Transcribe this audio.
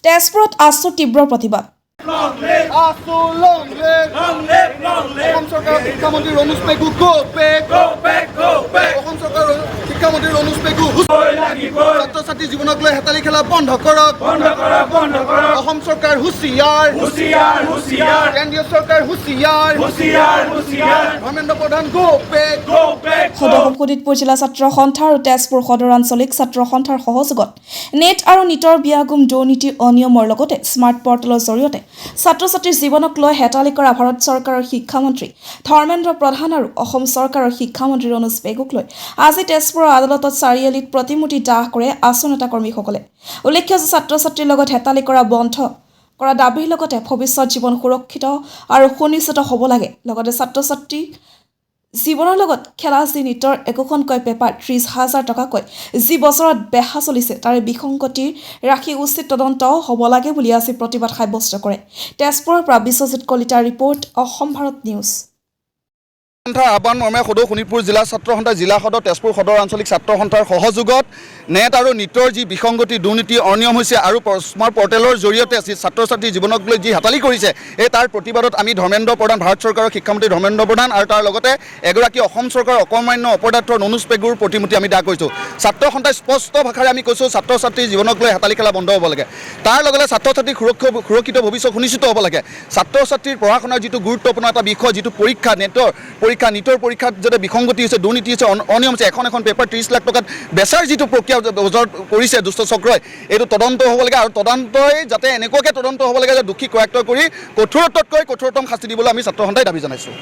তেজপুৰত আছু তীব্ৰ প্ৰতিবাদ। শিক্ষামন্ত্ৰী ৰমেশ পেগু শিক্ষামন্ত্ৰী ৰমেশ পেগু ছাত্ৰ ছাত্ৰী জীৱনক লৈ হেতালি খেলা বন্ধ কৰক। অসম চৰকাৰ হুঁচিয়াৰ, কেন্দ্ৰীয় চৰকাৰ হুঁচিয়াৰ, ধৰ্মেন্দ্ৰ প্ৰধান গো বেক। সদৌ শোণিতপুৰ জিলা ছাত্ৰ সন্থা আৰু তেজপুৰ সদৰ আঞ্চলিক ছাত্ৰ সন্থাৰ সহযোগত নেট আৰু নিটৰ বিয়াগুম দুৰ্নীতি অনিয়মৰ লগতে স্মাৰ্ট পৰ্টেলৰ জৰিয়তে ছাত্ৰ ছাত্ৰীৰ জীৱনক লৈ হেতালি কৰা ভাৰত চৰকাৰৰ শিক্ষামন্ত্ৰী ধৰ্মেন্দ্ৰ প্ৰধান আৰু অসম চৰকাৰৰ শিক্ষামন্ত্ৰী ৰমেশ পেগুক লৈ আজি তেজপুৰৰ আদালতত চাৰিআলিত প্ৰতিমূৰ্তি দাহ কৰে আছু নেতা কৰ্মীসকলে। উল্লেখ্য যে ছাত্ৰ ছাত্ৰীৰ লগত হেতালি কৰা বন্ধ কৰা দাবীৰ লগতে ভৱিষ্যত জীৱন সুৰক্ষিত আৰু সুনিশ্চিত হ'ব লাগে। লগতে ছাত্ৰ ছাত্ৰী জীৱনৰ লগত খেলা যি নিটৰ একোখনকৈ পেপাৰ 30,000 টকাকৈ যি বছৰত বেহা চলিছে তাৰে বিসংগতিৰ ৰাখি উচিত তদন্ত হ'ব লাগে বুলি আজি প্ৰতিবাদ সাব্যস্ত কৰে। তেজপুৰৰ পৰা বিশ্বজিৎ কলিতাৰ ৰিপৰ্ট, অসম ভাৰত নিউজ। আহ্বান মৰ্মে সদৌ শোণিতপুৰ জিলা ছাত্ৰ সন্থা জিলা সদৰ তেজপুৰ সদৰ আঞ্চলিক ছাত্ৰ সন্থাৰ সহযোগত নেট আৰু নিটৰ যি বিসংগতি দুৰ্নীতি অনিয়ম হৈছে আৰু স্মাৰ্ট পৰ্টেলৰ জৰিয়তে ছাত্ৰ ছাত্ৰীৰ জীৱনক লৈ যি হেতালি কৰিছে তাৰ প্ৰতিবাদত আমি ধৰ্মেন্দ্ৰ প্ৰধান ভাৰত চৰকাৰৰ শিক্ষামন্ত্ৰী ধৰ্মেন্দ্ৰ প্ৰধান আৰু তাৰ লগতে এগৰাকী অসম চৰকাৰৰ অকৰ্মান্য অপদাৰ্থ ৰমেশ পেগুৰ প্ৰতিমূৰ্তি আমি দাহ কৰিছোঁ। ছাত্ৰ সন্থাই স্পষ্ট ভাষাৰে আমি কৈছোঁ ছাত্ৰ ছাত্ৰীৰ জীৱনক লৈ হেতালি খেলা বন্ধ হ'ব লাগে। তাৰ লগতে ছাত্ৰ ছাত্ৰীৰ সুৰক্ষিত ভৱিষ্যত সুনিশ্চিত হ'ব লাগে। ছাত্ৰ ছাত্ৰীৰ পঢ়া শুনাৰ যিটো গুৰুত্বপূৰ্ণ এটা বিষয়, যিটো পৰীক্ষা নিটৰ পৰীক্ষাত যাতে বিসংগতি হৈছে, দুৰ্নীতি হৈছে, অনিয়ম হৈছে, এখন পেপাৰ 30 লাখ টকাত বেচাৰ যিটো প্ৰক্ৰিয়া কৰিছে দুষ্ট চক্ৰই, এইটো তদন্ত হ'ব লাগে আৰু তদন্তই যাতে এনেকুৱাকৈ তদন্ত হ'ব লাগে যে দোষী কৰায়ত্ব কৰি কঠোৰতকৈ কঠোৰতম শাস্তি দিবলৈ আমি ছাত্ৰ সন্থাই দাবী জনাইছোঁ।